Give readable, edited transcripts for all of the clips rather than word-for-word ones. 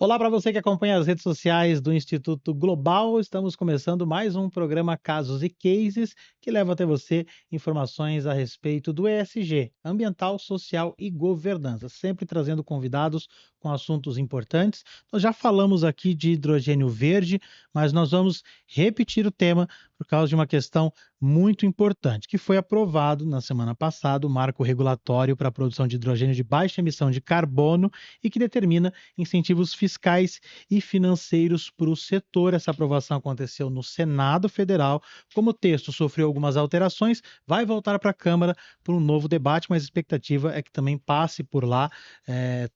Olá para você que acompanha as redes sociais do Instituto Global. Estamos começando mais um programa Casos e Cases, que leva até você informações a respeito do ESG, ambiental, social e governança, sempre trazendo convidados com assuntos importantes. Nós já falamos aqui de hidrogênio verde, mas nós vamos repetir o tema por causa de uma questão muito importante, que foi aprovado na semana passada o marco regulatório para a produção de hidrogênio de baixa emissão de carbono e que determina incentivos fiscais e financeiros para o setor. Essa aprovação aconteceu no Senado Federal. Como o texto sofreu algumas alterações, vai voltar para a Câmara para um novo debate, mas a expectativa é que também passe por lá.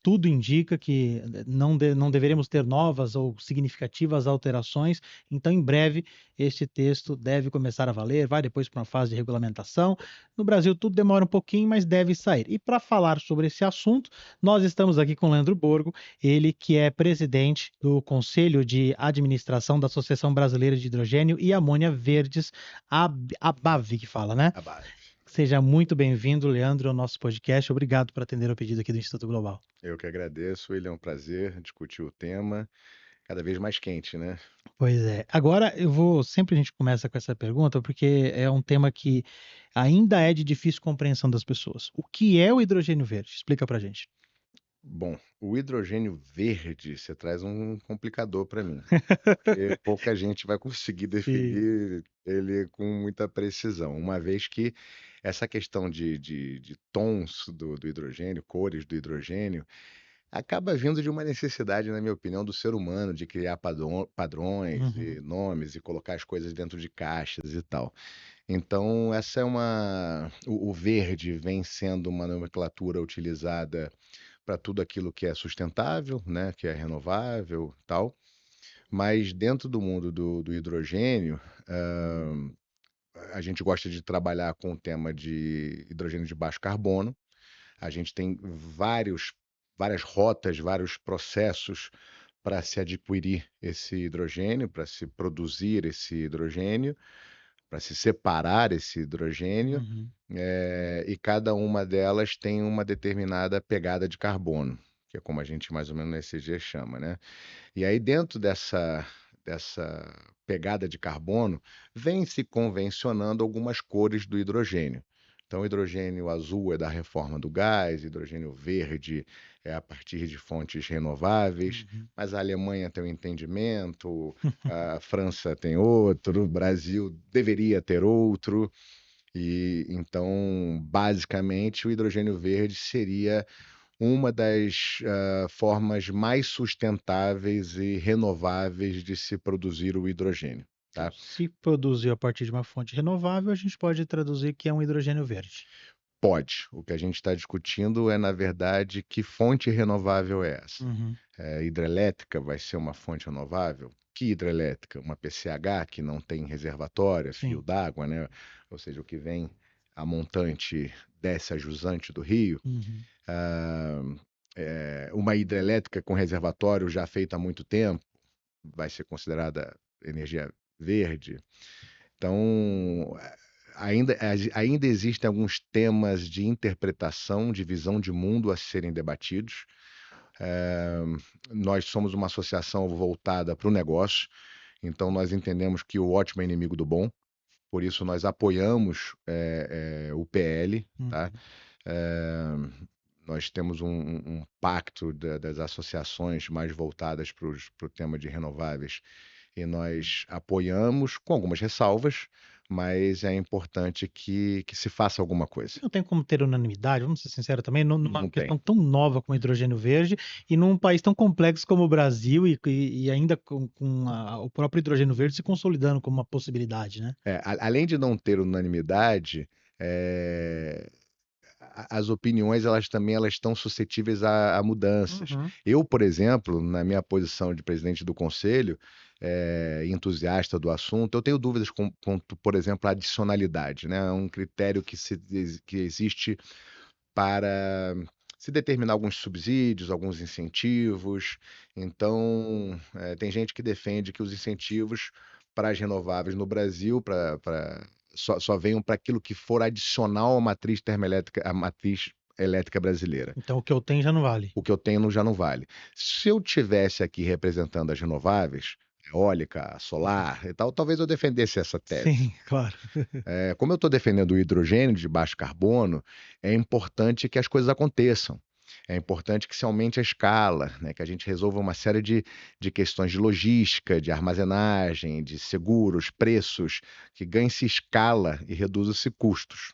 Tudo indica que não deveremos ter novas ou significativas alterações, então em breve este texto deve começar a valer, vai depois para uma fase de regulamentação. No Brasil tudo demora um pouquinho, mas deve sair. E para falar sobre esse assunto, nós estamos aqui com Leandro Borgo, ele que é presidente do Conselho de Administração da Associação Brasileira de Hidrogênio e Amônia Verdes, a BAV que fala, né? A base. Seja muito bem-vindo, Leandro, ao nosso podcast. Obrigado por atender o pedido aqui do Instituto Global. Eu que agradeço, William, é um prazer discutir o tema, cada vez mais quente, né? Pois é. Agora sempre a gente começa com essa pergunta, porque é um tema que ainda é de difícil compreensão das pessoas. O que é o hidrogênio verde? Explica pra gente. Bom, o hidrogênio verde, você traz um complicador para mim, porque pouca gente vai conseguir Sim. definir ele com muita precisão, uma vez que essa questão de tons do hidrogênio, cores do hidrogênio, acaba vindo de uma necessidade, na minha opinião, do ser humano de criar padrões e Uhum. nomes e colocar as coisas dentro de caixas e tal. Então, essa é uma. O verde vem sendo uma nomenclatura utilizada para tudo aquilo que é sustentável, né, que é renovável, tal. Mas dentro do mundo do hidrogênio, a gente gosta de trabalhar com o tema de hidrogênio de baixo carbono. A gente tem várias rotas, vários processos para se adquirir esse hidrogênio, para se produzir esse hidrogênio, para se separar esse hidrogênio, Uhum. e cada uma delas tem uma determinada pegada de carbono, que é como a gente mais ou menos no ECG chama, né? E aí dentro dessa pegada de carbono, vem se convencionando algumas cores do hidrogênio. Então, o hidrogênio azul é da reforma do gás, hidrogênio verde é a partir de fontes renováveis, Uhum. mas a Alemanha tem um entendimento, a França tem outro, o Brasil deveria ter outro, e então, basicamente, o hidrogênio verde seria uma das formas mais sustentáveis e renováveis de se produzir o hidrogênio, Então, tá? se produziu a partir de uma fonte renovável, a gente pode traduzir que é um hidrogênio verde. Pode. O que a gente está discutindo é, na verdade, que fonte renovável é essa? Uhum. Hidrelétrica vai ser uma fonte renovável? Que hidrelétrica? Uma PCH que não tem reservatório, fio Sim. d'água, né? Ou seja, o que vem a montante desce a jusante do rio. Uhum. Ah, uma hidrelétrica com reservatório já feita há muito tempo vai ser considerada energia verde. Então, ainda existem alguns temas de interpretação, de visão de mundo a serem debatidos. É, Nós somos uma associação voltada para o negócio, então nós entendemos que o ótimo é inimigo do bom, por isso nós apoiamos o PL, tá? Uhum. É, Nós temos um pacto das associações mais voltadas para o tema de renováveis e nós apoiamos com algumas ressalvas, mas é importante que se faça alguma coisa. Não tem como ter unanimidade, vamos ser sinceros também, numa Não tem. questão tão nova como o hidrogênio verde e num país tão complexo como o Brasil e ainda com o próprio hidrogênio verde se consolidando como uma possibilidade, né? Além de não ter unanimidade, é, as opiniões elas estão suscetíveis a mudanças. Uhum. Eu, por exemplo, na minha posição de presidente do conselho, entusiasta do assunto, eu tenho dúvidas quanto, por exemplo, à adicionalidade, né? É um critério que existe para se determinar alguns subsídios, alguns incentivos. Então, tem gente que defende que os incentivos para as renováveis no Brasil só venham para aquilo que for adicional à matriz termoelétrica, à matriz elétrica brasileira. Então o que eu tenho já não vale. O que eu tenho já não vale. Se eu tivesse aqui representando as renováveis, eólica, solar e tal, talvez eu defendesse essa tese. Sim, claro. Como eu estou defendendo o hidrogênio de baixo carbono, é importante que as coisas aconteçam. É importante que se aumente a escala, né? Que a gente resolva uma série de questões de logística, de armazenagem, de seguros, preços, que ganhe-se escala e reduza-se custos.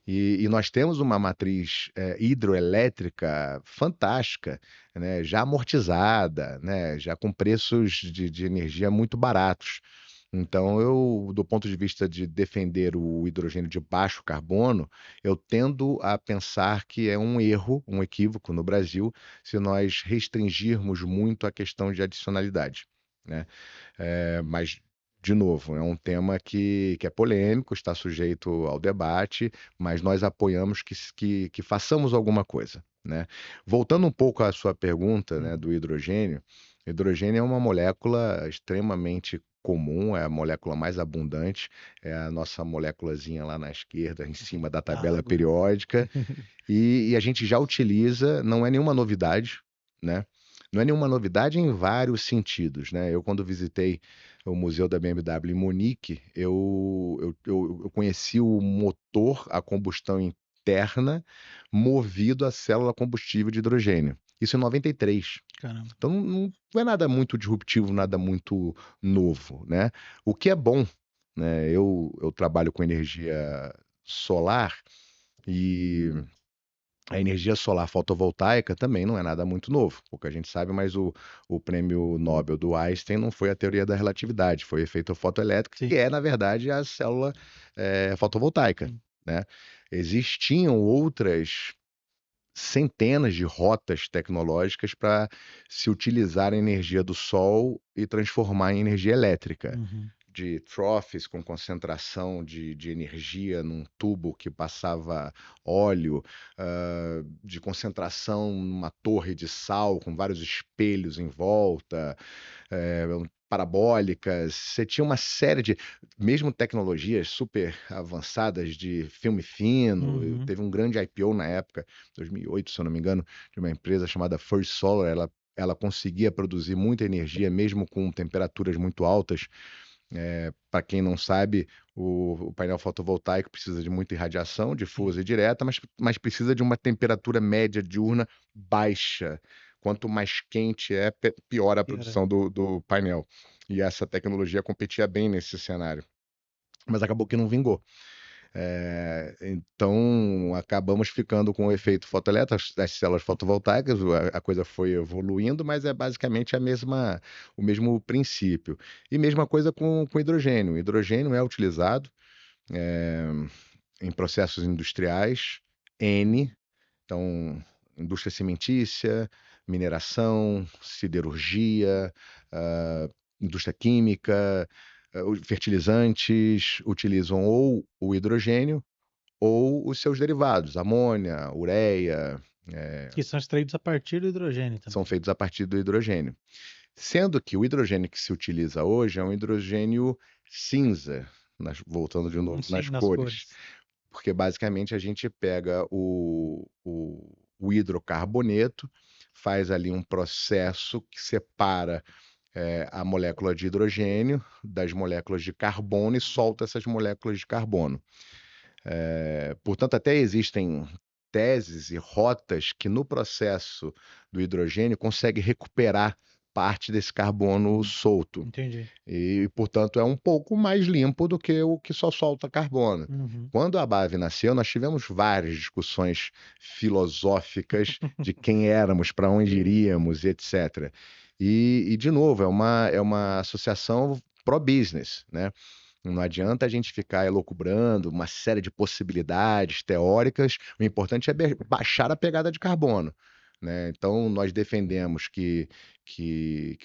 E nós temos uma matriz hidroelétrica fantástica, né, já amortizada, né, já com preços de energia muito baratos. Então, eu, do ponto de vista de defender o hidrogênio de baixo carbono, eu tendo a pensar que é um erro, um equívoco no Brasil, se nós restringirmos muito a questão de adicionalidade, né? Mas, de novo, é um tema que é polêmico, está sujeito ao debate, mas nós apoiamos que façamos alguma coisa, né? Voltando um pouco à sua pergunta, né, do hidrogênio, hidrogênio é uma molécula extremamente comum, é a molécula mais abundante, é a nossa moléculazinha lá na esquerda, em cima da A tabela água. periódica, e a gente já utiliza, não é nenhuma novidade, né? Não é nenhuma novidade em vários sentidos, né? Eu, quando visitei o Museu da BMW em Munique, eu conheci o motor a combustão interna movido a célula combustível de hidrogênio. Isso em 93. Caramba. Então não é nada muito disruptivo, nada muito novo, né? O que é bom, né? Eu trabalho com energia solar e a energia solar fotovoltaica também não é nada muito novo, pouca gente sabe, mas o prêmio Nobel do Einstein não foi a teoria da relatividade, foi o efeito fotoelétrico, Sim. que é, na verdade, a célula fotovoltaica, Sim. né? Existiam outras centenas de rotas tecnológicas para se utilizar a energia do sol e transformar em energia elétrica Uhum. de troughs com concentração de energia num tubo que passava óleo, de concentração numa torre de sal com vários espelhos em volta, parabólicas. Você tinha uma série de, mesmo tecnologias super avançadas de filme fino. Uhum. Teve um grande IPO na época, 2008, se eu não me engano, de uma empresa chamada First Solar. Ela conseguia produzir muita energia mesmo com temperaturas muito altas. Para quem não sabe, o painel fotovoltaico precisa de muita irradiação, Sim. difusa e direta, mas precisa de uma temperatura média diurna baixa. Quanto mais quente é, pior a Pior produção do painel. E essa tecnologia competia bem nesse cenário. Mas acabou que não vingou. Então, acabamos ficando com o efeito fotoelétrico, das células fotovoltaicas, a coisa foi evoluindo, mas é basicamente o mesmo princípio. E mesma coisa com hidrogênio. O hidrogênio é utilizado é, em processos industriais, N, então, indústria cimentícia, mineração, siderurgia, indústria química, os fertilizantes utilizam ou o hidrogênio ou os seus derivados, amônia, ureia, Que são extraídos a partir do hidrogênio são também. feitos a partir do hidrogênio. Sendo que o hidrogênio que se utiliza hoje é um hidrogênio cinza, voltando de novo Sim, nas nas cores, cores. porque basicamente a gente pega o hidrocarboneto, faz ali um processo que separa a molécula de hidrogênio das moléculas de carbono e solta essas moléculas de carbono. Portanto, até existem teses e rotas que no processo do hidrogênio consegue recuperar parte desse carbono solto. Entendi. E, portanto, é um pouco mais limpo do que o que só solta carbono. Uhum. Quando a BAV nasceu, nós tivemos várias discussões filosóficas de quem éramos, para onde iríamos, etc. De novo, é uma associação pró-business, né? Não adianta a gente ficar elucubrando uma série de possibilidades teóricas. O importante é baixar a pegada de carbono, né? Então, nós defendemos que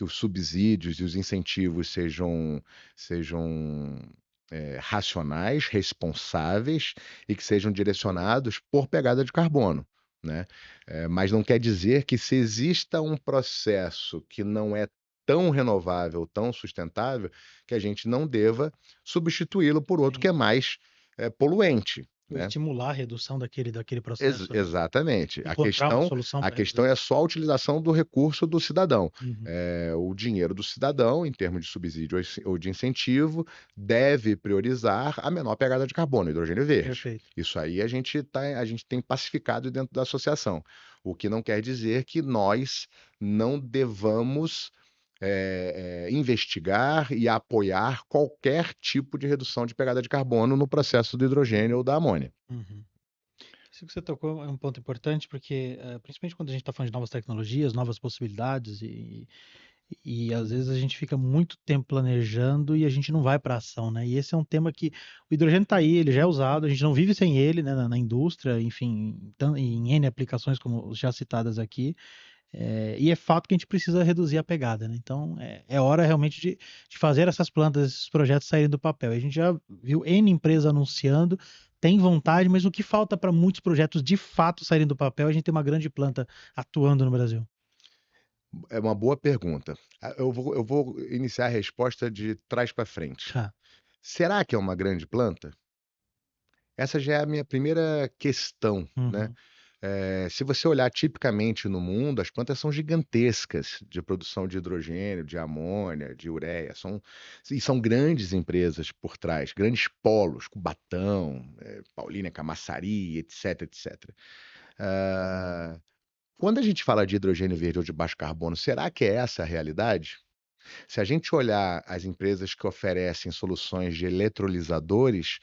os subsídios e os incentivos sejam racionais, responsáveis e que sejam direcionados por pegada de carbono, né? Mas não quer dizer que se exista um processo que não é tão renovável, tão sustentável, que a gente não deva substituí-lo por outro Sim. que é mais poluente. Ou né? estimular a redução daquele processo, né. Exatamente. Encontrar uma solução A para questão reduzir. é só a utilização do recurso do cidadão. Uhum, O dinheiro do cidadão, em termos de subsídio ou de incentivo, deve priorizar a menor pegada de carbono, hidrogênio verde. perfeito. Isso aí a gente tem pacificado dentro da associação, o que não quer dizer que nós não devamos investigar e apoiar qualquer tipo de redução de pegada de carbono no processo do hidrogênio ou da amônia. Uhum. Isso que você tocou é um ponto importante, porque, principalmente quando a gente está falando de novas tecnologias, novas possibilidades, e às vezes a gente fica muito tempo planejando e a gente não vai para ação, né? E esse é um tema que o hidrogênio está aí, ele já é usado, a gente não vive sem ele, né, na indústria, enfim, em N aplicações, como já citadas aqui. E é fato que a gente precisa reduzir a pegada, né? Então é hora realmente de fazer essas plantas, esses projetos saírem do papel. A gente já viu N empresas anunciando, tem vontade, mas o que falta para muitos projetos de fato saírem do papel, a gente tem uma grande planta atuando no Brasil. É uma boa pergunta. Eu vou iniciar a resposta de trás para frente. Tá. Será que é uma grande planta? Essa já é a minha primeira questão, né? Uhum. Se você olhar tipicamente no mundo, as plantas são gigantescas de produção de hidrogênio, de amônia, de ureia. E são grandes empresas por trás, grandes polos, Cubatão, Paulínia, Camaçari, etc, etc. Ah, Quando a gente fala de hidrogênio verde ou de baixo carbono, será que é essa a realidade? Se a gente olhar as empresas que oferecem soluções de eletrolisadores,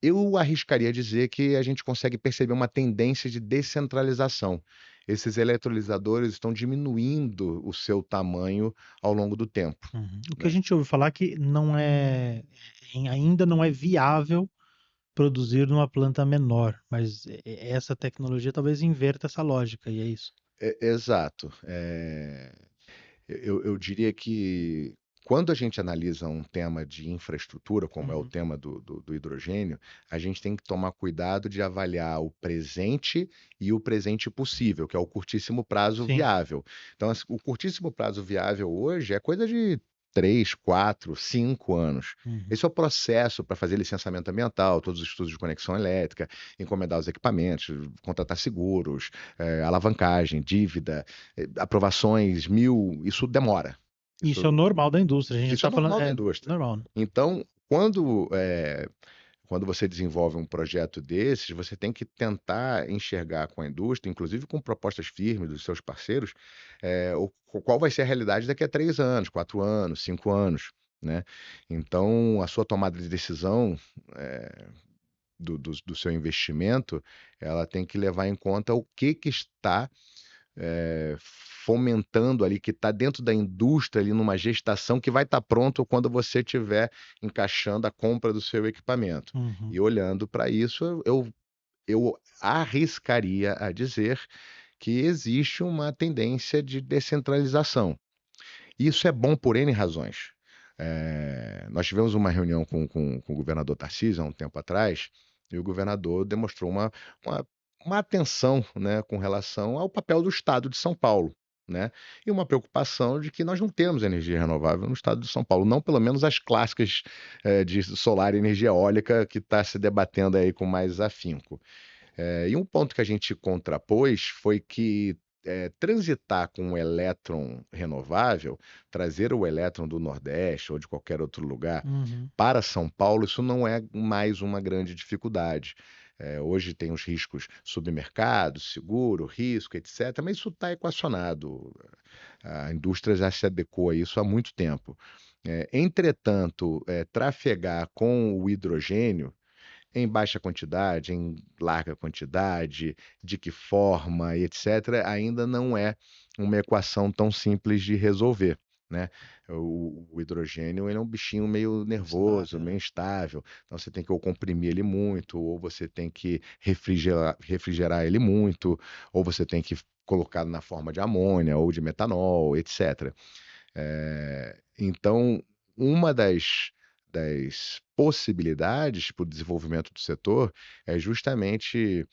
eu arriscaria dizer que a gente consegue perceber uma tendência de descentralização. Esses eletrolisadores estão diminuindo o seu tamanho ao longo do tempo, Uhum. O que a né? gente ouve falar é que ainda não é viável produzir numa planta menor, mas essa tecnologia talvez inverta essa lógica, e é isso. Exato. Eu diria que quando a gente analisa um tema de infraestrutura, como é o Uhum. tema do hidrogênio, a gente tem que tomar cuidado de avaliar o presente e o presente possível, que é o curtíssimo prazo Sim. viável. Então, assim, o curtíssimo prazo viável hoje é coisa de 3, 4, 5 anos. Uhum. Esse é o processo para fazer licenciamento ambiental, todos os estudos de conexão elétrica, encomendar os equipamentos, contratar seguros, alavancagem, dívida, aprovações, isso demora. Isso é Isso, o normal da indústria. A gente isso é está falando, normal da indústria. normal, né? Então, quando você desenvolve um projeto desses, você tem que tentar enxergar com a indústria, inclusive com propostas firmes dos seus parceiros, qual vai ser a realidade daqui a 3 anos, 4 anos, 5 anos, né? Então, a sua tomada de decisão do seu investimento, ela tem que levar em conta o que está fomentando ali, que está dentro da indústria ali numa gestação que vai estar pronto quando você estiver encaixando a compra do seu equipamento. Uhum. E olhando para isso, eu arriscaria a dizer que existe uma tendência de descentralização. Isso é bom por N razões. Nós tivemos uma reunião com o governador Tarcísio há um tempo atrás, e o governador demonstrou uma, uma atenção, né, com relação ao papel do Estado de São Paulo, né, e uma preocupação de que nós não temos energia renovável no Estado de São Paulo, não pelo menos as clássicas de solar e energia eólica que está se debatendo aí com mais afinco. E um ponto que a gente contrapôs foi que transitar com o elétron renovável, trazer o elétron do Nordeste ou de qualquer outro lugar Uhum. para São Paulo, isso não é mais uma grande dificuldade. Hoje tem os riscos submercado, seguro, risco, etc., mas isso está equacionado. A indústria já se adequou a isso há muito tempo. Entretanto, trafegar com o hidrogênio em baixa quantidade, em larga quantidade, de que forma e etc., ainda não é uma equação tão simples de resolver, né? O hidrogênio ele é um bichinho meio nervoso, Estável, meio né? instável, então você tem que ou comprimir ele muito, ou você tem que refrigerar ele muito, ou você tem que colocar na forma de amônia ou de metanol, etc. Então, uma das possibilidades para o desenvolvimento do setor é justamente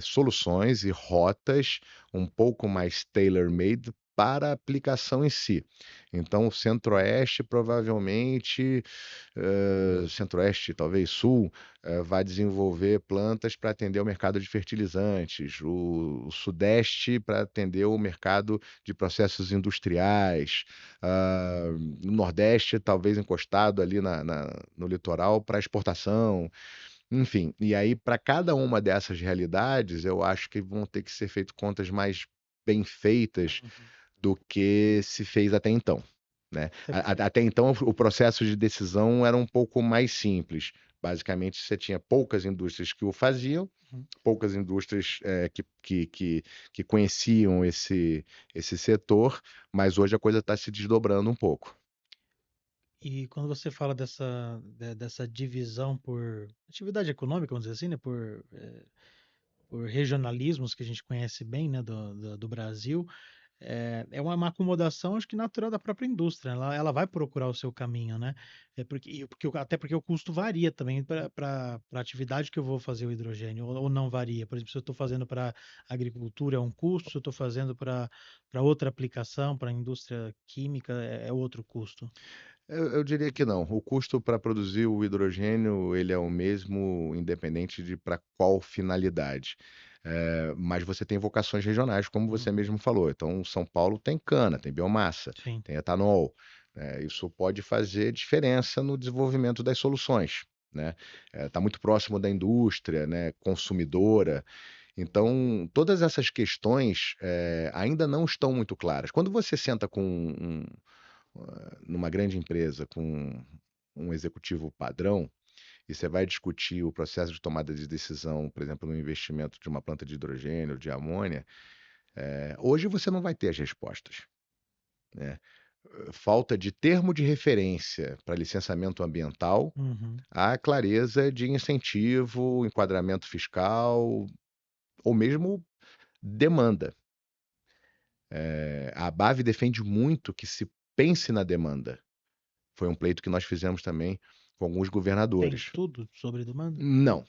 soluções e rotas um pouco mais tailor-made para a aplicação em si. Então, o Centro-Oeste provavelmente, Centro-Oeste, talvez Sul, vai desenvolver plantas para atender o mercado de fertilizantes, o Sudeste para atender o mercado de processos industriais, no Nordeste, talvez encostado ali no litoral para exportação. Enfim, e aí para cada uma dessas realidades, eu acho que vão ter que ser feitas contas mais bem feitas Uhum. do que se fez até então, né? Até Até então, o processo de decisão era um pouco mais simples. Basicamente, você tinha poucas indústrias que o faziam, uhum. poucas indústrias que conheciam esse setor, mas hoje a coisa está se desdobrando um pouco. E quando você fala dessa divisão por atividade econômica, vamos dizer assim, né, por regionalismos que a gente conhece bem, né, do Brasil, é uma acomodação, acho que natural da própria indústria. Ela vai procurar o seu caminho, né? Até porque o custo varia também para a atividade que eu vou fazer o hidrogênio, ou não varia. Por exemplo, se eu estou fazendo para agricultura é um custo, se eu estou fazendo para outra aplicação, para a indústria química, é outro custo. Eu diria que não. O custo para produzir o hidrogênio ele é o mesmo, independente de para qual finalidade. Mas você tem vocações regionais, como você Uhum. mesmo falou. Então, São Paulo tem cana, tem biomassa, Sim. tem etanol. Isso pode fazer diferença no desenvolvimento das soluções, né? Está muito próximo da indústria, né, consumidora. Então, todas essas questões ainda não estão muito claras. Quando você senta numa grande empresa com um executivo padrão, e você vai discutir o processo de tomada de decisão, por exemplo, no investimento de uma planta de hidrogênio, de amônia, hoje você não vai ter as respostas, né? Falta de termo de referência para licenciamento ambiental, Uhum. a clareza de incentivo, enquadramento fiscal ou mesmo demanda. A ABAV defende muito que se pense na demanda. Foi um pleito que nós fizemos também com alguns Tem governadores. estudo sobre demanda? Não,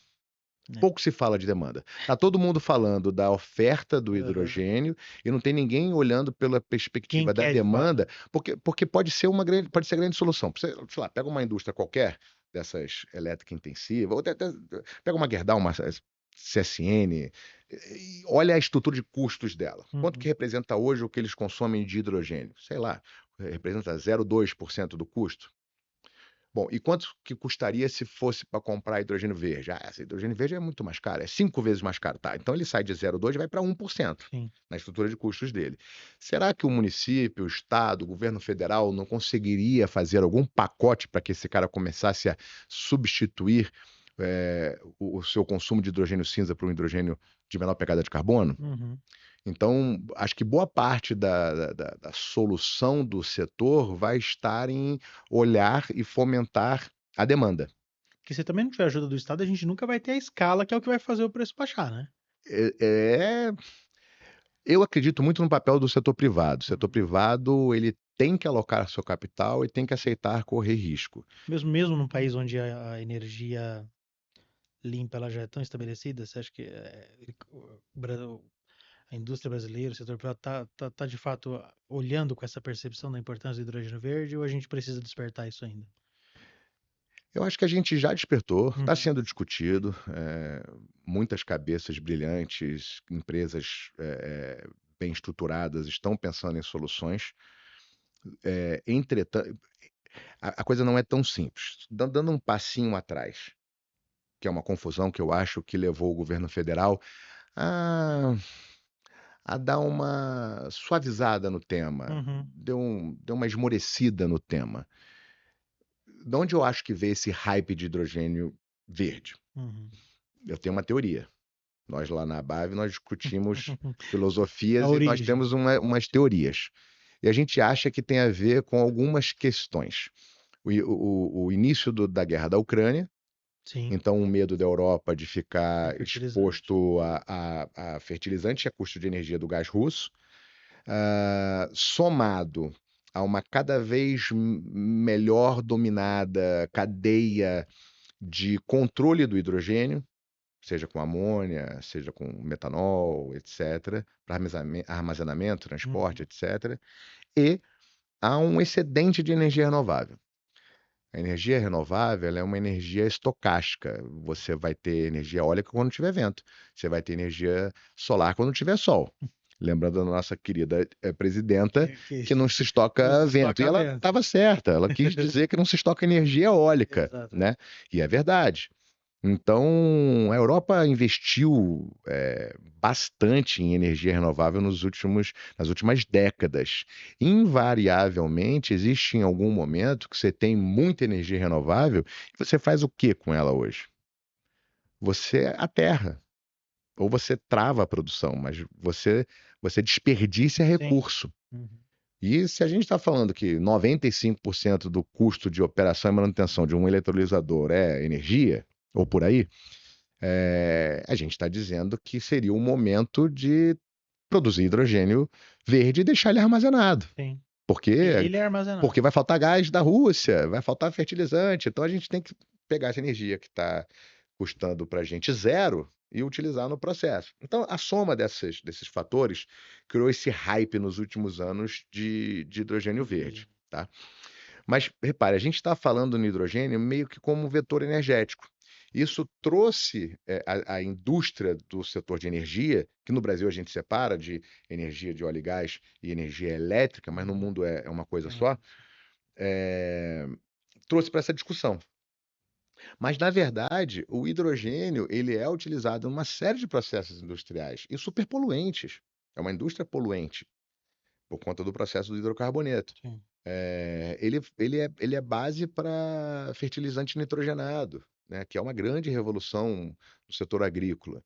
É. pouco se fala de demanda. Está todo mundo falando da oferta do Aham. hidrogênio e não tem ninguém olhando pela Quem perspectiva da quer de fato? demanda, porque pode ser a grande solução. Sei lá, pega uma indústria qualquer, dessas elétrica intensiva, ou até pega uma Gerdau, uma CSN, e olha a estrutura de custos dela. Quanto que Uhum. representa hoje o que eles consomem de hidrogênio? Sei lá, representa 0,2% do custo. Bom, e quanto que custaria se fosse para comprar hidrogênio verde? Esse hidrogênio verde é muito mais caro, é 5 vezes mais caro, tá? Então ele sai de 0,2 e vai para 1% Sim. na estrutura de custos dele. Será que o município, o estado, o governo federal não conseguiria fazer algum pacote para que esse cara começasse a substituir o seu consumo de hidrogênio cinza por um hidrogênio de menor pegada de carbono? Uhum. Então, acho que boa parte da solução do setor vai estar em olhar e fomentar a demanda. Porque se também não tiver ajuda do Estado, a gente nunca vai ter a escala que é o que vai fazer o preço baixar, né? Eu acredito muito no papel do setor privado. O setor Uhum. privado, ele tem que alocar seu capital e tem que aceitar correr risco. Mesmo num país onde a energia limpa ela já é tão estabelecida, você acha que a indústria brasileira, o setor privado, tá de fato olhando com essa percepção da importância do hidrogênio verde ou a gente precisa despertar isso ainda? Eu acho que a gente já despertou, está Uhum. sendo discutido, muitas cabeças brilhantes, empresas bem estruturadas estão pensando em soluções. Entretanto, a coisa não é tão simples. Dando um passinho atrás, que é uma confusão que eu acho que levou o governo federal a, a dar uma suavizada no tema, Uhum. deu uma esmorecida no tema. De onde eu acho que veio esse hype de hidrogênio verde? Uhum. Eu tenho uma teoria. Nós lá na BAV, nós discutimos filosofias A e nós origem. temos umas teorias. E a gente acha que tem a ver com algumas questões. O início da guerra da Ucrânia, Sim, então o medo da Europa de de ficar fertilizante. exposto a fertilizante e a custo de energia do gás russo, somado a uma cada vez melhor dominada cadeia de controle do hidrogênio, seja com amônia, seja com metanol, etc., para armazenamento, transporte, etc. E há um excedente de energia renovável. A energia renovável ela é uma energia estocástica. Você vai ter energia eólica quando tiver vento. Você vai ter energia solar quando tiver sol. Lembrando da nossa querida presidenta, que não se não estoca se vento. E estoca ela vento. estava certa. Ela quis dizer que não se estoca energia eólica, Exato. né? E é verdade. Então, a Europa investiu bastante em energia renovável nas últimas décadas. Invariavelmente, existe em algum momento que você tem muita energia renovável e você faz o que com ela hoje? Você aterra, ou você trava a produção, mas você desperdiça Sim. recurso. Uhum. E se a gente está falando que 95% do custo de operação e manutenção de um eletrolisador é energia, ou por aí, a gente está dizendo que seria o momento de produzir hidrogênio verde e deixar ele armazenado. Sim. Porque, Ele é armazenado. porque vai faltar gás da Rússia, vai faltar fertilizante. Então a gente tem que pegar essa energia que está custando para a gente zero e utilizar no processo. Então a soma desses fatores criou esse hype nos últimos anos de hidrogênio verde. Tá? Mas repare, a gente está falando no hidrogênio meio que como um vetor energético. Isso trouxe a indústria do setor de energia, que no Brasil a gente separa de energia de óleo e gás e energia elétrica, mas no mundo é uma coisa só, trouxe para essa discussão. Mas, na verdade, o hidrogênio ele é utilizado em uma série de processos industriais e superpoluentes. É uma indústria poluente por conta do processo do hidrocarboneto. Sim. Ele é base para fertilizante nitrogenado, né, que é uma grande revolução no setor agrícola.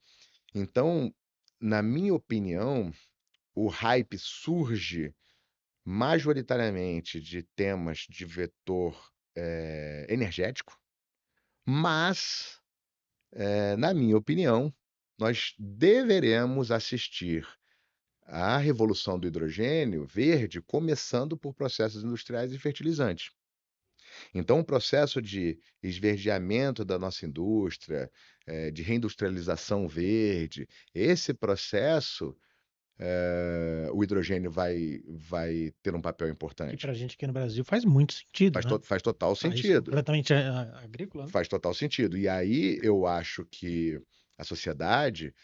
Então, na minha opinião, o hype surge majoritariamente de temas de vetor energético, mas, na minha opinião, nós deveremos assistir à revolução do hidrogênio verde, começando por processos industriais e fertilizantes. Então, o processo de esverdeamento da nossa indústria, de reindustrialização verde, esse processo, o hidrogênio vai ter um papel E importante. para a gente aqui no Brasil faz muito sentido, né? Faz total País sentido. completamente agrícola, né? Faz total sentido. E aí eu acho que a sociedade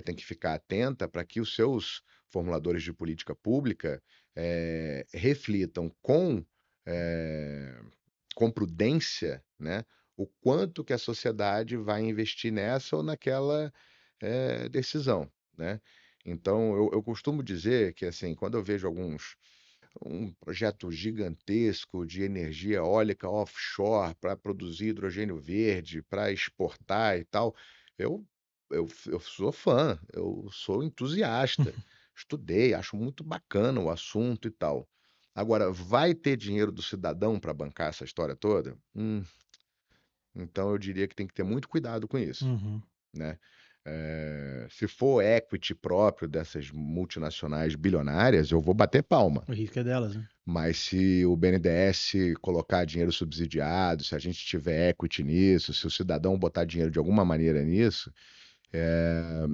tem que ficar atenta para que os seus formuladores de política pública reflitam com prudência, né, o quanto que a sociedade vai investir nessa ou naquela decisão, né? Então, eu costumo dizer que, assim, quando eu vejo um projeto gigantesco de energia eólica offshore para produzir hidrogênio verde, para exportar e tal, eu, eu sou fã, eu sou entusiasta, estudei, acho muito bacana o assunto e tal. Agora, vai ter dinheiro do cidadão para bancar essa história toda? Então eu diria que tem que ter muito cuidado com isso, Uhum. né? Se for equity próprio dessas multinacionais bilionárias, eu vou bater palma. O risco é delas, né? Mas se o BNDES colocar dinheiro subsidiado, se a gente tiver equity nisso, se o cidadão botar dinheiro de alguma maneira nisso,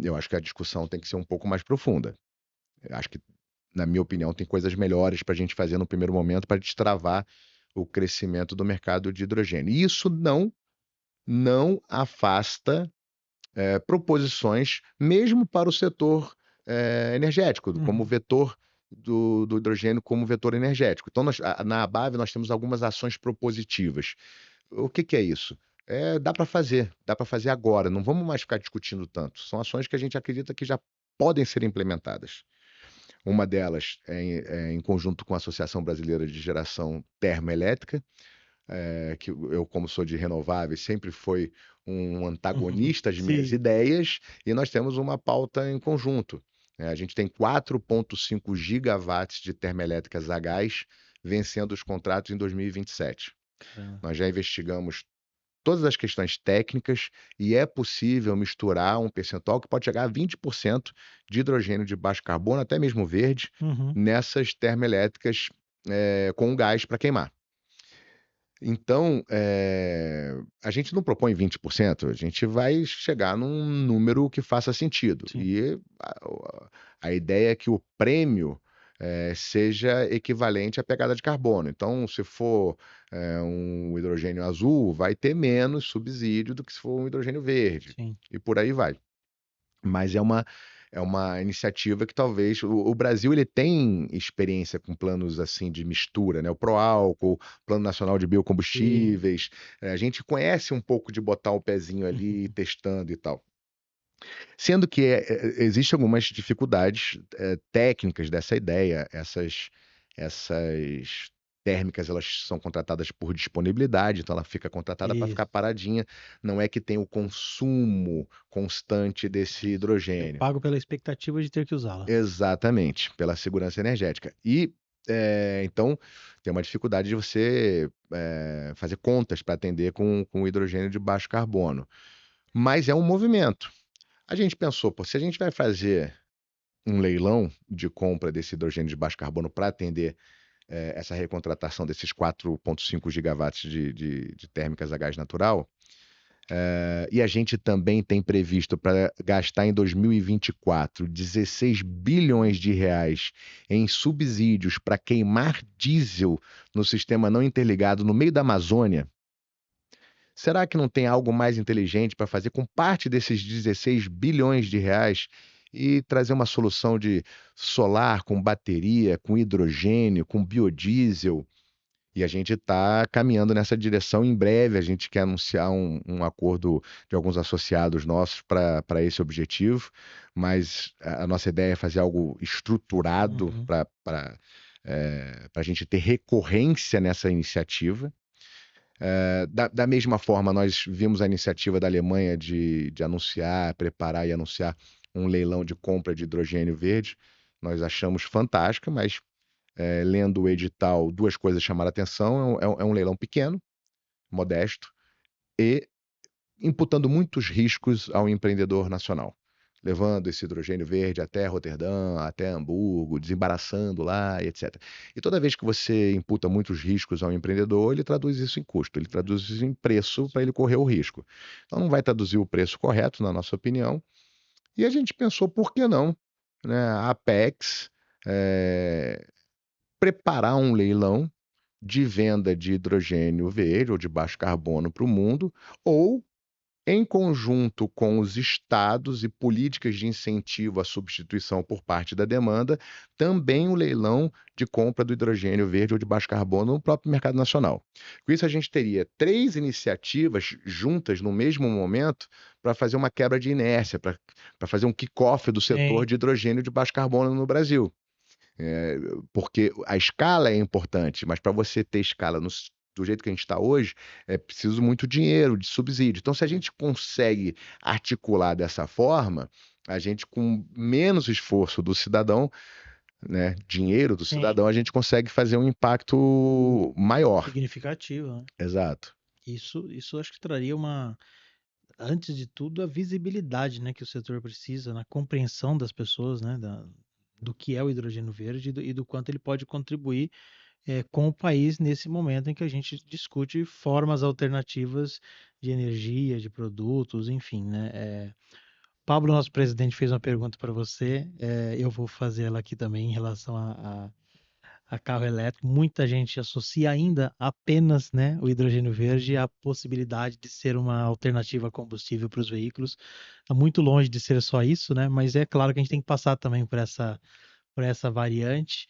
eu acho que a discussão tem que ser um pouco mais profunda. Eu acho que, na minha opinião, tem coisas melhores para a gente fazer no primeiro momento para destravar o crescimento do mercado de hidrogênio. E isso não afasta proposições, mesmo para o setor energético, como vetor do hidrogênio como vetor energético. Então, na ABAV, nós temos algumas ações propositivas. O que é isso? Dá para fazer agora, não vamos mais ficar discutindo tanto. São ações que a gente acredita que já podem ser implementadas. Uma delas é em conjunto com a Associação Brasileira de Geração Termoelétrica, que eu, como sou de renováveis, sempre foi um antagonista às minhas Sim. ideias, e nós temos uma pauta em conjunto. A gente tem 4,5 gigawatts de termoelétricas a gás vencendo os contratos em 2027. Caramba. Nós já investigamos todas as questões técnicas e é possível misturar um percentual que pode chegar a 20% de hidrogênio de baixo carbono, até mesmo verde, nessas termoelétricas com gás para queimar. Então, a gente não propõe 20%, a gente vai chegar num número que faça sentido. Sim. E a ideia é que o prêmio seja equivalente à pegada de carbono. Então, se for um hidrogênio azul, vai ter menos subsídio do que se for um hidrogênio verde. Sim. E por aí vai. Mas é uma iniciativa que talvez o Brasil ele tem experiência com planos assim de mistura, né? O Proálcool, Plano Nacional de Sim. Biocombustíveis. A gente conhece um pouco de botar o pezinho ali Uhum. testando e tal. Sendo que existem algumas dificuldades técnicas dessa ideia. Essas térmicas elas são contratadas por disponibilidade, então ela fica contratada para ficar Isso, paradinha. Não é que tem o consumo constante desse isso. Eu hidrogênio. pago pela expectativa de ter que usá-la. Exatamente, pela segurança energética. E então tem uma dificuldade de você fazer contas para atender com hidrogênio de baixo carbono. Mas é um movimento. A gente pensou, pô, se a gente vai fazer um leilão de compra desse hidrogênio de baixo carbono para atender essa recontratação desses 4,5 gigawatts de térmicas a gás natural, e a gente também tem previsto para gastar em 2024 16 bilhões de reais em subsídios para queimar diesel no sistema não interligado no meio da Amazônia. Será que não tem algo mais inteligente para fazer com parte desses 16 bilhões de reais e trazer uma solução de solar com bateria, com hidrogênio, com biodiesel? E a gente está caminhando nessa direção. Em breve, a gente quer anunciar um acordo de alguns associados nossos para esse objetivo, mas a nossa ideia é fazer algo estruturado Uhum. para a gente ter recorrência nessa iniciativa. Da mesma forma, nós vimos a iniciativa da Alemanha de anunciar, preparar e anunciar um leilão de compra de hidrogênio verde. Nós achamos fantástico, mas lendo o edital, duas coisas chamaram a atenção. É um leilão pequeno, modesto, e imputando muitos riscos ao empreendedor nacional. Levando esse hidrogênio verde até Roterdã, até Hamburgo, desembaraçando lá, e etc. E toda vez que você imputa muitos riscos ao empreendedor, ele traduz isso em custo, ele traduz isso em preço para ele correr o risco. Então não vai traduzir o preço correto, na nossa opinião. E a gente pensou, por que não, né, a Apex preparar um leilão de venda de hidrogênio verde ou de baixo carbono para o mundo, ou em conjunto com os estados e políticas de incentivo à substituição por parte da demanda, também o leilão de compra do hidrogênio verde ou de baixo carbono no próprio mercado nacional. Com isso, a gente teria três iniciativas juntas no mesmo momento para fazer uma quebra de inércia, para fazer um kick-off do setor Sim, de hidrogênio de baixo carbono no Brasil. É, porque a escala é importante, mas para você ter escala do jeito que a gente está hoje, é preciso muito dinheiro, de subsídio. Então, se a gente consegue articular dessa forma, a gente, com menos esforço do cidadão, né, dinheiro do sim. cidadão, a gente consegue fazer um impacto maior. Significativo, né? Exato. Isso acho que traria antes de tudo, a visibilidade, né, que o setor precisa, na compreensão das pessoas, né, do que é o hidrogênio verde e do quanto ele pode contribuir com o país nesse momento em que a gente discute formas alternativas de energia, de produtos, enfim, né? Pablo, nosso presidente, fez uma pergunta para você, eu vou fazer ela aqui também em relação a carro elétrico. Muita gente associa ainda apenas, né, o hidrogênio verde à possibilidade de ser uma alternativa a combustível para os veículos. Está muito longe de ser só isso, né? Mas é claro que a gente tem que passar também por essa variante.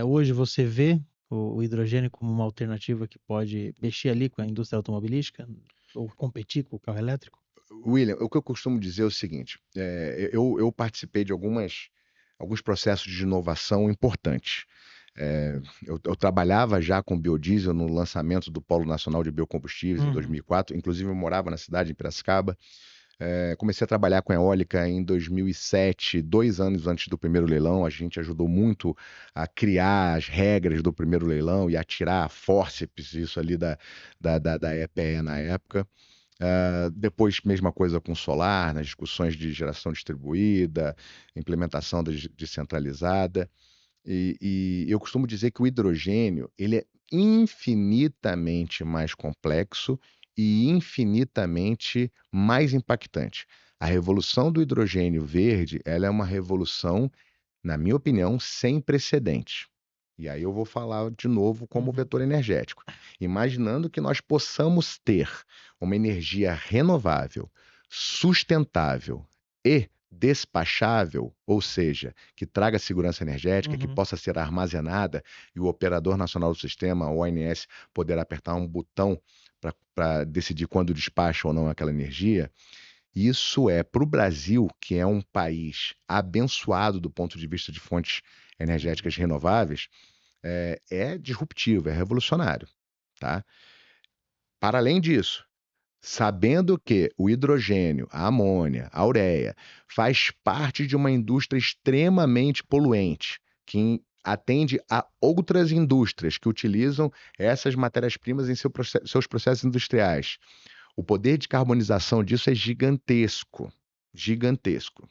Hoje você vê o hidrogênio como uma alternativa que pode mexer ali com a indústria automobilística ou competir com o carro elétrico? William, o que eu costumo dizer é o seguinte: eu participei de alguns processos de inovação importantes. Eu trabalhava já com biodiesel no lançamento do Polo Nacional de Biocombustíveis em Uhum. 2004. Inclusive, eu morava na cidade de Piracicaba. Comecei a trabalhar com eólica em 2007, 2 anos antes do primeiro leilão. A gente ajudou muito a criar as regras do primeiro leilão e a tirar a fórceps, isso ali da EPE na época. Depois, mesma coisa com solar, nas discussões de geração distribuída, implementação descentralizada. E eu costumo dizer que o hidrogênio, ele é infinitamente mais complexo e infinitamente mais impactante. A revolução do hidrogênio verde, ela é uma revolução, na minha opinião, sem precedente. E aí eu vou falar de novo como vetor energético. Imaginando que nós possamos ter uma energia renovável, sustentável e despachável, ou seja, que traga segurança energética, que possa ser armazenada e o Operador Nacional do Sistema, o ONS, poder apertar um botão para decidir quando despacha ou não aquela energia. Isso é para o Brasil, que é um país abençoado do ponto de vista de fontes energéticas renováveis, é disruptivo, é revolucionário, tá? Para além disso, sabendo que o hidrogênio, a amônia, a ureia, faz parte de uma indústria extremamente poluente, que atende a outras indústrias que utilizam essas matérias-primas em seus processos industriais. O poder de carbonização disso é gigantesco, gigantesco.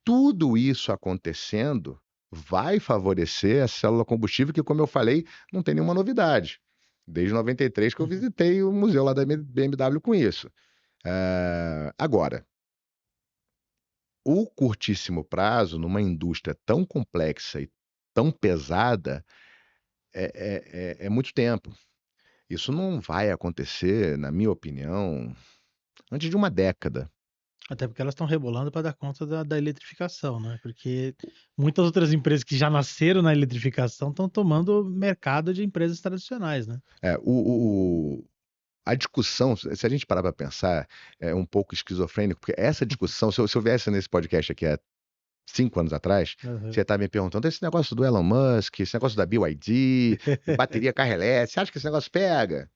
Tudo isso acontecendo vai favorecer a célula combustível, que, como eu falei, não tem nenhuma novidade. Desde 93 que eu visitei o museu lá da BMW com isso. Agora, o curtíssimo prazo, numa indústria tão complexa e tão pesada, é muito tempo. Isso não vai acontecer, na minha opinião, antes de uma década. Até porque elas estão rebolando para dar conta da eletrificação, né? Porque muitas outras empresas que já nasceram na eletrificação estão tomando o mercado de empresas tradicionais, né? A discussão, se a gente parar para pensar, é um pouco esquizofrênico, porque essa discussão, se eu viesse nesse podcast aqui há 5 anos atrás, você ia estar me perguntando: esse negócio do Elon Musk, esse negócio da BYD, bateria carro elétrico, você acha que esse negócio pega?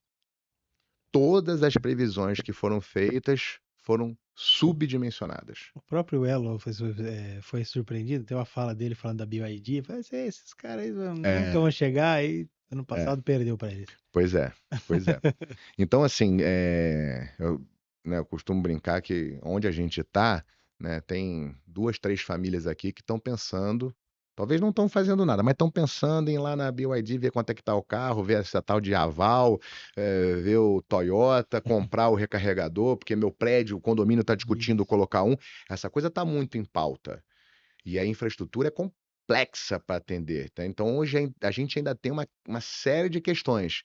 Todas as previsões que foram feitas foram subdimensionadas. O próprio Elon foi surpreendido, tem uma fala dele falando da BYD, falou assim, esses caras aí nunca vão chegar, aí ano passado perdeu para eles. Pois é, pois é. Então, assim, eu costumo brincar que onde a gente está, né, tem 2, 3 famílias aqui que estão pensando, talvez não estão fazendo nada, mas estão pensando em ir lá na BYD, ver quanto é que está o carro, ver essa tal de aval, ver o Toyota, comprar o recarregador, porque meu prédio, o condomínio está discutindo colocar um. Essa coisa está muito em pauta. E a infraestrutura é complexa para atender, tá? Então, hoje a gente ainda tem uma série de questões.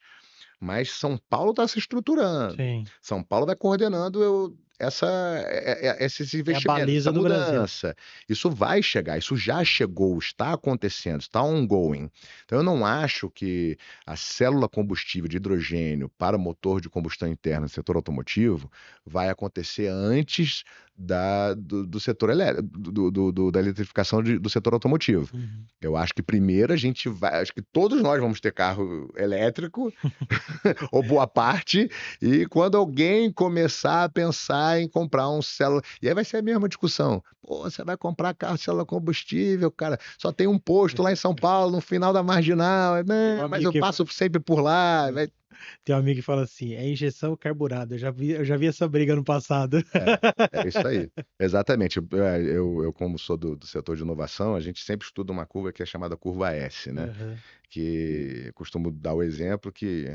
Mas São Paulo está se estruturando. Sim. São Paulo vai coordenando esses É a investimentos, baliza essa do Brasil. mudança. Isso vai chegar, isso já chegou, está acontecendo, está ongoing. Então, eu não acho que a célula combustível de hidrogênio para motor de combustão interna no setor automotivo vai acontecer antes do setor elétrico, da eletrificação do setor automotivo. Eu acho que primeiro acho que todos nós vamos ter carro elétrico, ou boa parte, e quando alguém começar a pensar em comprar um célula, e aí vai ser a mesma discussão. Pô, você vai comprar carro célula combustível, cara, só tem um posto lá em São Paulo, no final da Marginal, né? Mas eu passo sempre por lá. Tem um amigo que fala assim, é injeção carburada. Eu já vi essa briga no passado. É isso aí. Exatamente. Eu como sou do setor de inovação, a gente sempre estuda uma curva que é chamada curva S, né? Que costumo dar o exemplo que,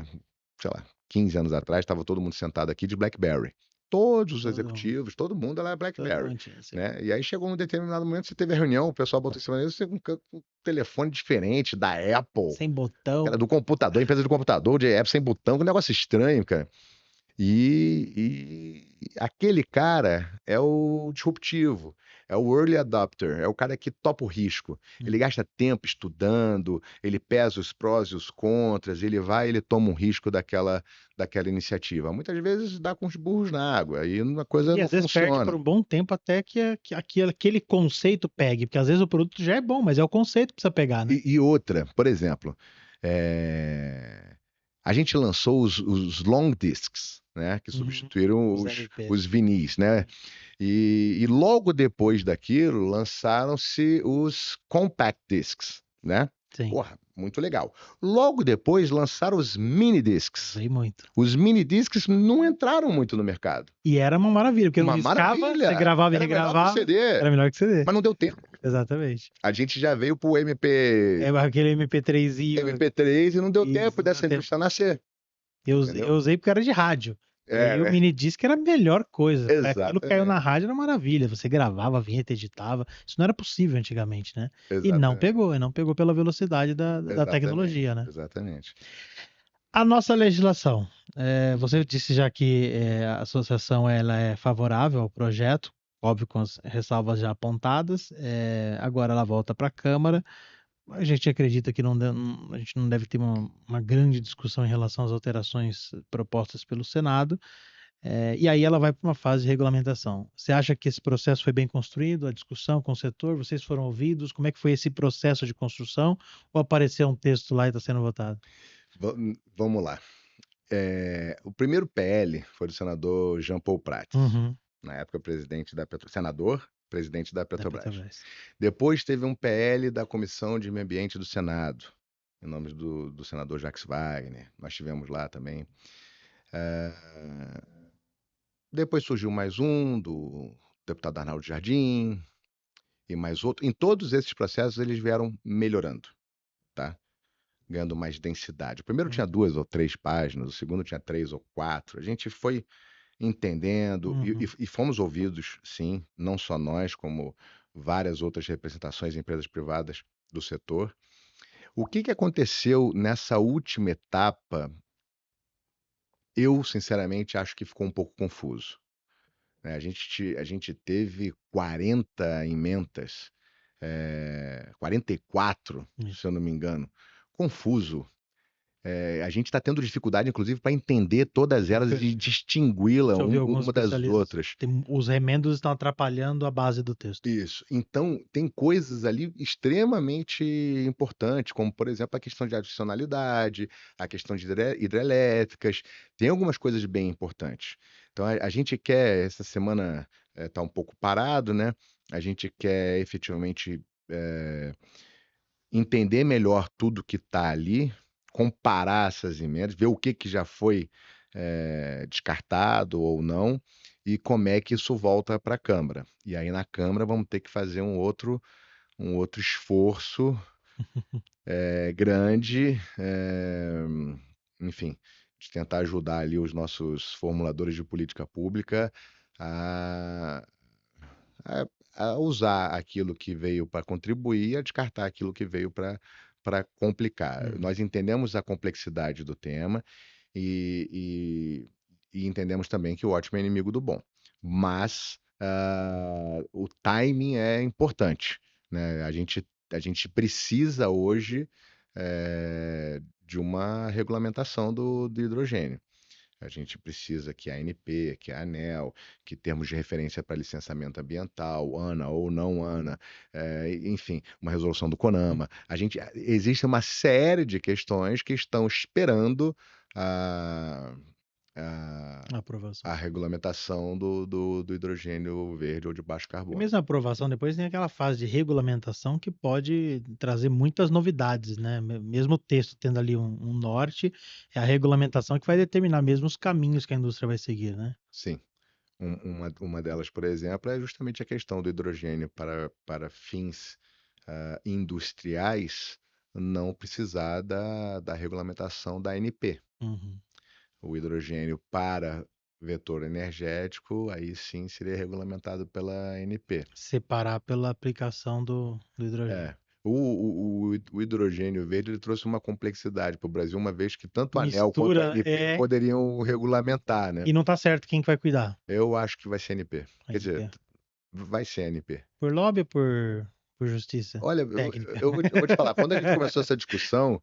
sei lá, 15 anos atrás, estava todo mundo sentado aqui de BlackBerry. Todos os executivos, todo mundo era BlackBerry, né? E aí chegou um determinado momento, você teve a reunião, o pessoal botou em cima dele, você com um telefone diferente da Apple. Sem botão. Era do computador, empresa de computador, de Apple sem botão, que negócio estranho, cara. E aquele cara é o disruptivo, é o early adopter, é o cara que topa o risco. Ele gasta tempo estudando, ele pesa os prós e os contras, ele toma um risco daquela iniciativa. Muitas vezes dá com os burros na água, aí a coisa E não às vezes perde funciona. por um bom tempo até que aquele conceito pegue, porque às vezes o produto já é bom, mas é o conceito que precisa pegar, né? E outra, por exemplo, a gente lançou os long discs, né, que substituíram os vinis, né? E logo depois daquilo lançaram-se os compact discs, né? Sim. Porra, muito legal. Logo depois lançaram os mini discs. Usei muito. Os mini discs não entraram muito no mercado. E era uma maravilha, porque não riscava, você gravava e regravava. Era melhor que o CD. Era melhor que CD. Mas não deu tempo. Exatamente. A gente já veio pro MP, É aquele MP3zinho MP3 e não deu e tempo não deu dessa tempo. indústria nascer, Eu entendeu? usei porque era de rádio. E aí o É, mini disc era a melhor coisa. Aquilo caiu na exatamente, rádio, era maravilha. Você gravava a vinheta, editava. Isso não era possível antigamente, né? exatamente, E não pegou pela velocidade da exatamente, tecnologia, né? exatamente. A nossa legislação. Você disse já que a associação ela é favorável ao projeto, óbvio com as ressalvas já apontadas. Agora ela volta para a Câmara. A gente acredita que a gente não deve ter uma grande discussão em relação às alterações propostas pelo Senado. E aí ela vai para uma fase de regulamentação. Você acha que esse processo foi bem construído, a discussão com o setor? Vocês foram ouvidos? Como é que foi esse processo de construção? Ou apareceu um texto lá e está sendo votado? Vamos lá. O primeiro PL foi do senador Jean Paul Prats, Uhum, na época presidente da senador, presidente da da Petrobras. Petrobras. Depois teve um PL da Comissão de Meio Ambiente do Senado, em nome do senador Jacques Wagner. Nós tivemos lá também. Depois surgiu mais um do deputado Arnaldo Jardim e mais outro. Em todos esses processos eles vieram melhorando, tá? Ganhando mais densidade. O primeiro tinha Uhum, 2 ou 3 páginas, o segundo tinha 3 ou 4. A gente foi entendendo uhum, e fomos ouvidos, sim, não só nós, como várias outras representações de empresas privadas do setor. O que que aconteceu nessa última etapa? Eu, sinceramente, acho que ficou um pouco confuso, né? A gente teve 40 emendas, 44, isso. se eu não me engano. Confuso. A gente está tendo dificuldade, inclusive, para entender todas elas e distingui-la Já ouvi alguns uma das especialistas. outras. Os remendos estão atrapalhando a base do texto. Isso. Então, tem coisas ali extremamente importantes, como, por exemplo, a questão de adicionalidade, a questão de hidrelétricas. Tem algumas coisas bem importantes. Então, a gente quer, essa semana está um pouco parado, né? A gente quer efetivamente entender melhor tudo que está ali, comparar essas emendas, ver o que, que já foi descartado ou não, e como é que isso volta para a Câmara. E aí na Câmara vamos ter que fazer um outro esforço grande, enfim, de tentar ajudar ali os nossos formuladores de política pública a, a usar aquilo que veio para contribuir e a descartar aquilo que veio para complicar. Uhum. Nós entendemos a complexidade do tema e entendemos também que o ótimo é inimigo do bom. Mas o timing é importante, né? A gente precisa hoje de uma regulamentação do hidrogênio. A gente precisa que a ANP, que a ANEEL, que termos de referência para licenciamento ambiental, ANA ou não ANA, enfim, uma resolução do CONAMA. Existe uma série de questões que estão esperando a, a, Aprovação. a regulamentação do hidrogênio verde ou de baixo E carbono. mesmo a aprovação, depois tem aquela fase de regulamentação que pode trazer muitas novidades, né? Mesmo o texto tendo ali um norte, é a regulamentação que vai determinar mesmo os caminhos que a indústria vai seguir, né? Sim. Uma delas, por exemplo, é justamente a questão do hidrogênio para fins industriais não precisar da regulamentação da ANP. Uhum. O hidrogênio para vetor energético, aí sim seria regulamentado pela ANP. Separar pela aplicação do hidrogênio. É. O hidrogênio verde ele trouxe uma complexidade para o Brasil, uma vez que tanto a ANEEL quanto a Mistura, ANP poderiam regulamentar, né? e não tá certo quem que vai cuidar. Eu acho que vai ser ANP. A Quer dizer, NP. vai ser ANP. Por lobby ou por justiça Olha, eu, técnica? eu vou te falar, quando a gente começou essa discussão,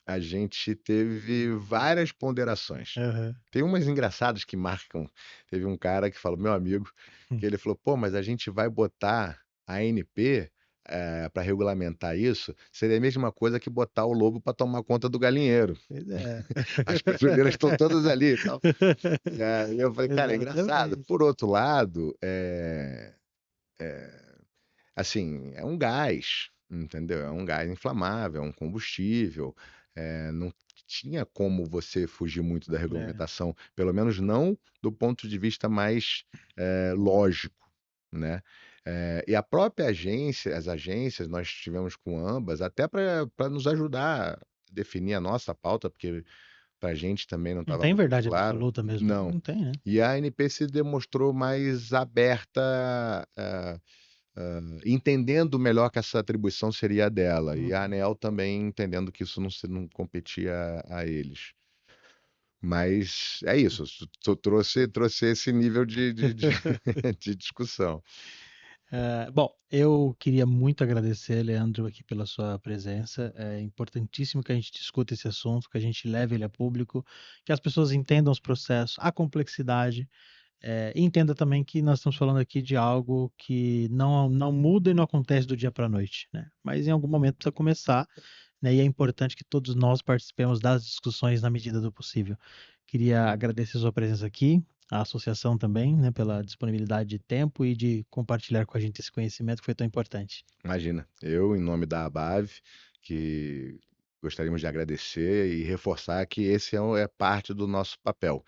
a gente teve várias ponderações. Aham. Tem umas engraçadas que marcam. Teve um cara que falou, meu amigo, que ele falou, pô, mas a gente vai botar a ANP para regulamentar isso, seria a mesma coisa que botar o lobo para tomar conta do galinheiro. Pois é. As petroleiras estão todas ali e tal. E eu falei, cara, é engraçado. Exatamente. Por outro lado, assim, é um gás, entendeu? É um gás inflamável, é um combustível. Não tinha como você fugir muito da É. regulamentação, pelo menos não do ponto de vista mais lógico, né? E a própria agência, as agências, nós tivemos com ambas, até para nos ajudar a definir a nossa pauta, porque para a gente também não Não estava tem muito verdade claro. absoluta mesmo, Não. não tem, né. E a ANP se demonstrou mais aberta, entendendo melhor que essa atribuição seria dela, e a Uhum. ANEEL também entendendo que isso não competia a eles. Mas é isso, trouxe esse nível de discussão. Bom, eu queria muito agradecer, Leandro, aqui pela sua presença. É importantíssimo que a gente discuta esse assunto, que a gente leve ele a público, que as pessoas entendam os processos, a complexidade, e entenda também que nós estamos falando aqui de algo que não muda e não acontece do dia para a noite, né, mas em algum momento precisa começar, né, e é importante que todos nós participemos das discussões na medida do possível. Queria agradecer a sua presença aqui, a associação também, né, pela disponibilidade de tempo e de compartilhar com a gente esse conhecimento que foi tão importante. Imagina, eu, em nome da ABAV, que gostaríamos de agradecer e reforçar que esse é parte do nosso papel,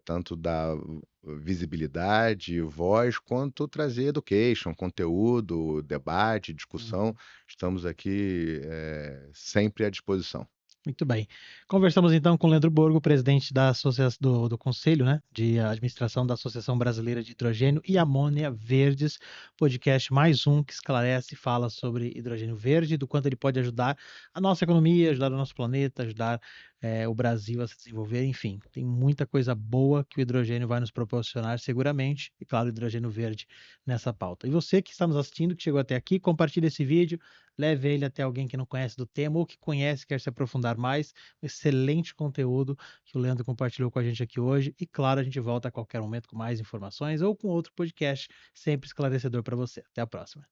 tanto dar visibilidade, voz, quanto trazer education, conteúdo, debate, discussão. Uhum. Estamos aqui, sempre à disposição. Muito bem. Conversamos então com Leandro Borgo, presidente da associação do Conselho, né, de Administração da Associação Brasileira de Hidrogênio e Amônia Verdes, podcast mais um que esclarece e fala sobre hidrogênio verde, do quanto ele pode ajudar a nossa economia, ajudar o nosso planeta, ajudar o Brasil a se desenvolver, enfim, tem muita coisa boa que o hidrogênio vai nos proporcionar seguramente, e claro, o hidrogênio verde nessa pauta. E você que está nos assistindo, que chegou até aqui, compartilhe esse vídeo, leve ele até alguém que não conhece do tema ou que conhece e quer se aprofundar mais. Um excelente conteúdo que o Leandro compartilhou com a gente aqui hoje. E claro, a gente volta a qualquer momento com mais informações ou com outro podcast sempre esclarecedor para você. Até a próxima.